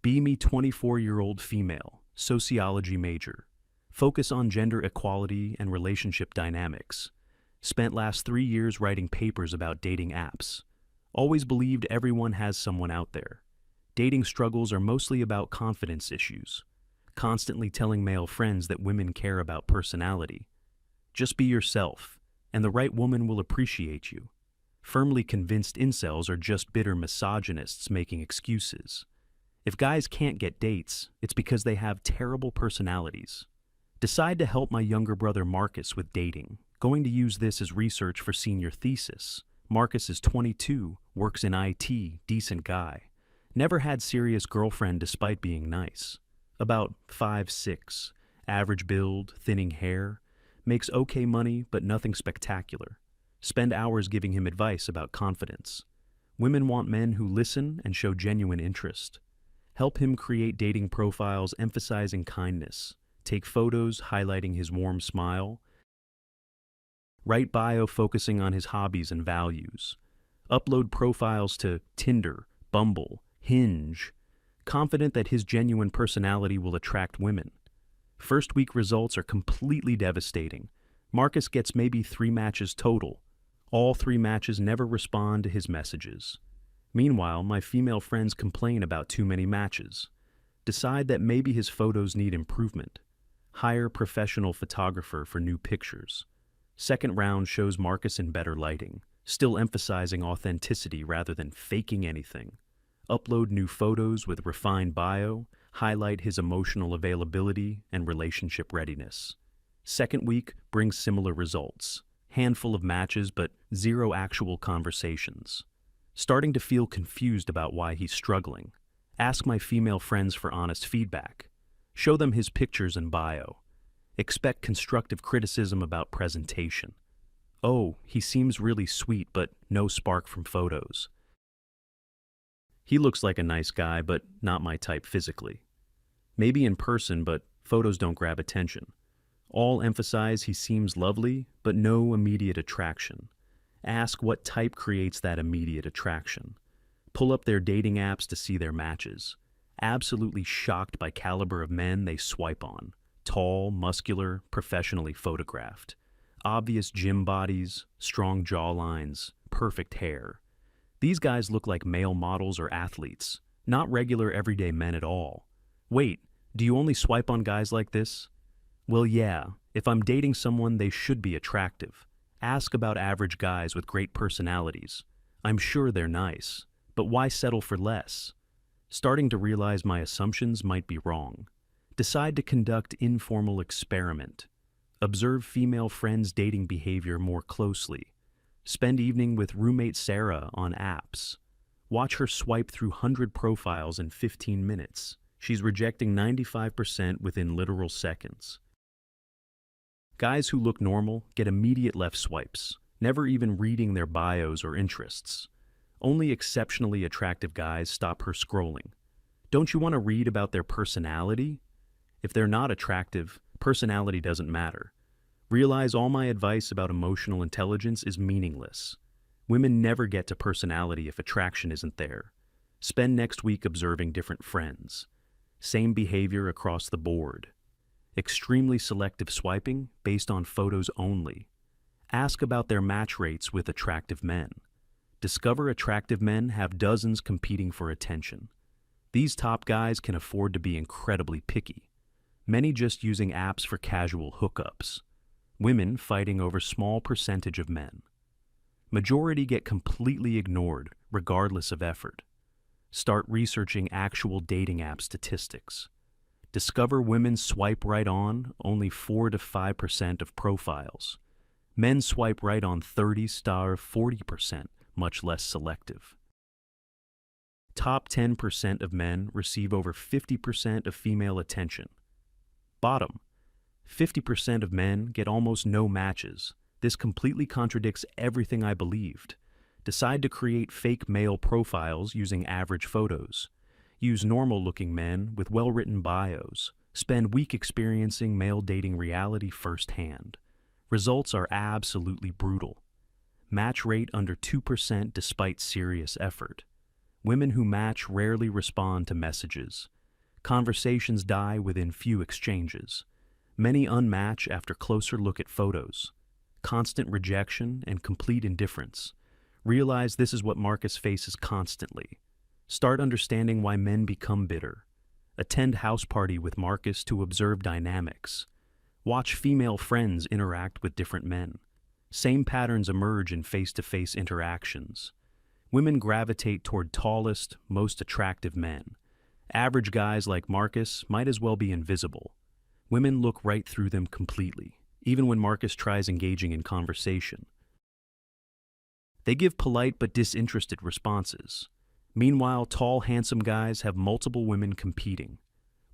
Be me 24-year-old female, sociology major. Focus on gender equality and relationship dynamics. Spent last 3 years writing papers about dating apps. Always believed everyone has someone out there. Dating struggles are mostly about confidence issues. Constantly telling male friends that women care about personality. Just be yourself, and the right woman will appreciate you. Firmly convinced incels are just bitter misogynists making excuses. If guys can't get dates, it's because they have terrible personalities. Decide to help my younger brother Marcus with dating. Going to use this as research for senior thesis. Marcus is 22, works in IT, decent guy. Never had serious girlfriend despite being nice. About 5'6", average build, thinning hair. Makes okay money, but nothing spectacular. Spend hours giving him advice about confidence. Women want men who listen and show genuine interest. Help him create dating profiles emphasizing kindness. Take photos highlighting his warm smile. Write bio focusing on his hobbies and values. Upload profiles to Tinder, Bumble, Hinge. Confident that his genuine personality will attract women. First week results are completely devastating. Marcus gets maybe 3 matches total. All 3 matches never respond to his messages. Meanwhile, my female friends complain about too many matches. Decide that maybe his photos need improvement. Hire professional photographer for new pictures. Second round shows Marcus in better lighting, still emphasizing authenticity rather than faking anything. Upload new photos with refined bio, highlight his emotional availability and relationship readiness. Second week brings similar results. Handful of matches but 0 actual conversations. Starting to feel confused about why he's struggling. Ask my female friends for honest feedback. Show them his pictures and bio. Expect constructive criticism about presentation. Oh, he seems really sweet but no spark from photos. He looks like a nice guy but not my type physically. Maybe in person but photos don't grab attention. All emphasize he seems lovely but no immediate attraction. Ask what type creates that immediate attraction. Pull up their dating apps to see their matches. Absolutely shocked by caliber of men they swipe on. Tall, muscular, professionally photographed. Obvious gym bodies, strong jawlines, perfect hair. These guys look like male models or athletes, not regular everyday men at all. Wait, do you only swipe on guys like this? Well, yeah, if I'm dating someone, they should be attractive. Ask about average guys with great personalities. I'm sure they're nice, but why settle for less? Starting to realize my assumptions might be wrong. Decide to conduct informal experiment. Observe female friends' dating behavior more closely. Spend evening with roommate Sarah on apps. Watch her swipe through 100 profiles in 15 minutes. She's rejecting 95% within literal seconds. Guys who look normal get immediate left swipes, never even reading their bios or interests. Only exceptionally attractive guys stop her scrolling. Don't you want to read about their personality? If they're not attractive, personality doesn't matter. Realize all my advice about emotional intelligence is meaningless. Women never get to personality if attraction isn't there. Spend next week observing different friends. Same behavior across the board. Extremely selective swiping based on photos only. Ask about their match rates with attractive men. Discover attractive men have dozens competing for attention. These top guys can afford to be incredibly picky. Many just using apps for casual hookups. Women fighting over small percentage of men. Majority get completely ignored, regardless of effort. Start researching actual dating app statistics. Discover women swipe right on only 4 to 5% of profiles. Men swipe right on 30-40%, much less selective. Top 10% of men receive over 50% of female attention. Bottom, 50% of men get almost no matches. This completely contradicts everything I believed. Decide to create fake male profiles using average photos. Use normal-looking men with well-written bios. Spend week experiencing male dating reality firsthand. Results are absolutely brutal. Match rate under 2% despite serious effort. Women who match rarely respond to messages. Conversations die within few exchanges. Many unmatch after closer look at photos. Constant rejection and complete indifference. Realize this is what Marcus faces constantly. Start understanding why men become bitter. Attend house party with Marcus to observe dynamics. Watch female friends interact with different men. Same patterns emerge in face-to-face interactions. Women gravitate toward tallest, most attractive men. Average guys like Marcus might as well be invisible. Women look right through them completely, even when Marcus tries engaging in conversation. They give polite but disinterested responses. Meanwhile, tall, handsome guys have multiple women competing.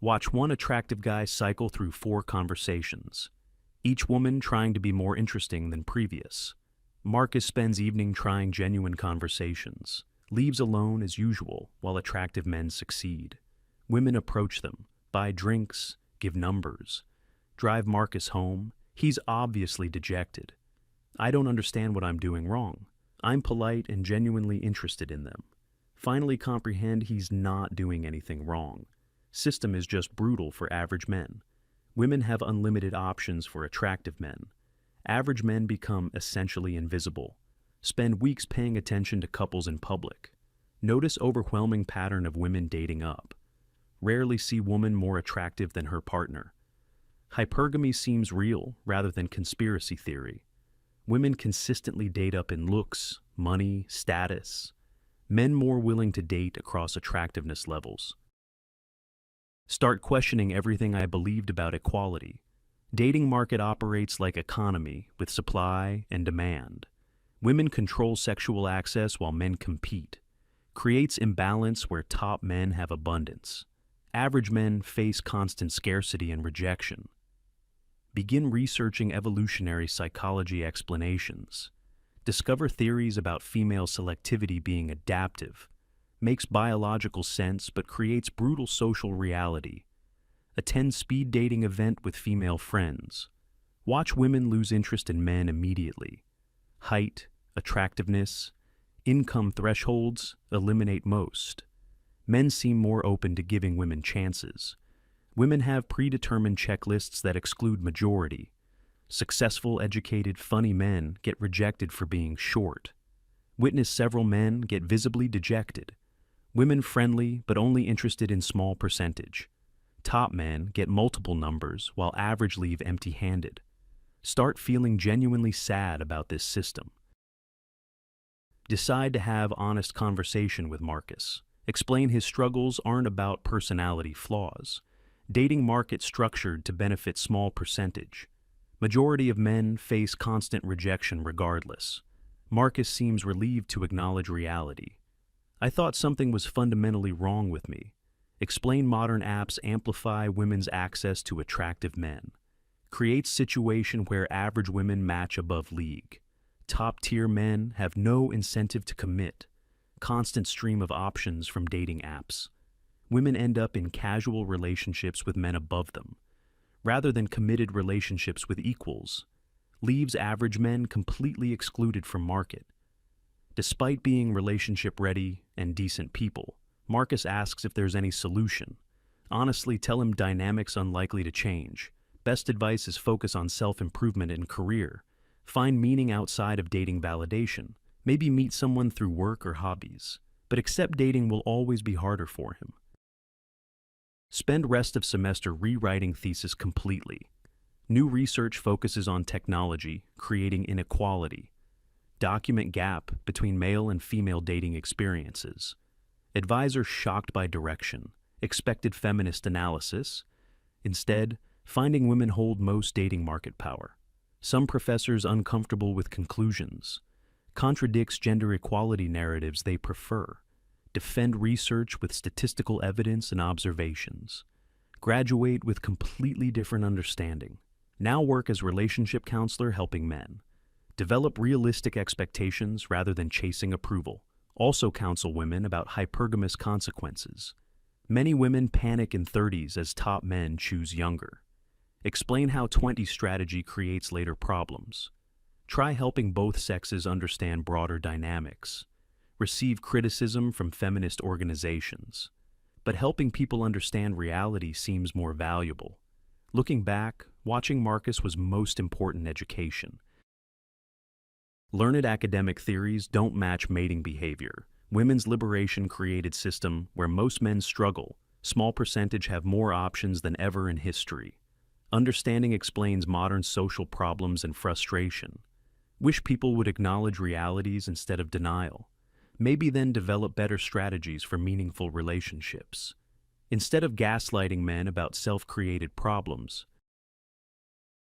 Watch one attractive guy cycle through 4 conversations, each woman trying to be more interesting than previous. Marcus spends evening trying genuine conversations, leaves alone as usual while attractive men succeed. Women approach them, buy drinks, give numbers, drive Marcus home. He's obviously dejected. I don't understand what I'm doing wrong. I'm polite and genuinely interested in them. Finally comprehend he's not doing anything wrong. System is just brutal for average men. Women have unlimited options for attractive men. Average men become essentially invisible. Spend weeks paying attention to couples in public. Notice overwhelming pattern of women dating up. Rarely see woman more attractive than her partner. Hypergamy seems real rather than conspiracy theory. Women consistently date up in looks, money, status. Men more willing to date across attractiveness levels. Start questioning everything I believed about equality. Dating market operates like economy with supply and demand. Women control sexual access while men compete. Creates imbalance where top men have abundance. Average men face constant scarcity and rejection. Begin researching evolutionary psychology explanations. Discover theories about female selectivity being adaptive. Makes biological sense but creates brutal social reality. Attend speed dating event with female friends. Watch women lose interest in men immediately. Height, attractiveness, income thresholds eliminate most. Men seem more open to giving women chances. Women have predetermined checklists that exclude majority. Successful, educated, funny men get rejected for being short. Witness several men get visibly dejected. Women friendly but only interested in small percentage. Top men get multiple numbers while average leave empty-handed. Start feeling genuinely sad about this system. Decide to have honest conversation with Marcus. Explain his struggles aren't about personality flaws. Dating market structured to benefit small percentage. Majority of men face constant rejection regardless. Marcus seems relieved to acknowledge reality. I thought something was fundamentally wrong with me. Explain modern apps amplify women's access to attractive men. Creates situation where average women match above league. Top-tier men have no incentive to commit. Constant stream of options from dating apps. Women end up in casual relationships with men above them, rather than committed relationships with equals. Leaves average men completely excluded from market. Despite being relationship-ready and decent people, Marcus asks if there's any solution. Honestly, tell him dynamics unlikely to change. Best advice is focus on self-improvement and career. Find meaning outside of dating validation. Maybe meet someone through work or hobbies. But accept dating will always be harder for him. Spend rest of semester rewriting thesis completely. New research focuses on technology, creating inequality. Document gap between male and female dating experiences. Advisor shocked by direction. Expected feminist analysis. Instead, finding women hold most dating market power. Some professors uncomfortable with conclusions. Contradicts gender equality narratives they prefer. Defend research with statistical evidence and observations. Graduate with completely different understanding. Now work as relationship counselor helping men. Develop realistic expectations rather than chasing approval. Also counsel women about hypergamous consequences. Many women panic in 30s as top men choose younger. Explain how 20 strategy creates later problems. Try helping both sexes understand broader dynamics. receive criticism from feminist organizations. But helping people understand reality seems more valuable. Looking back, watching Marcus was most important education. Learned academic theories don't match mating behavior. Women's liberation created system where most men struggle. Small percentage have more options than ever in history. Understanding explains modern social problems and frustration. Wish people would acknowledge realities instead of denial. Maybe then develop better strategies for meaningful relationships. Instead of gaslighting men about self-created problems,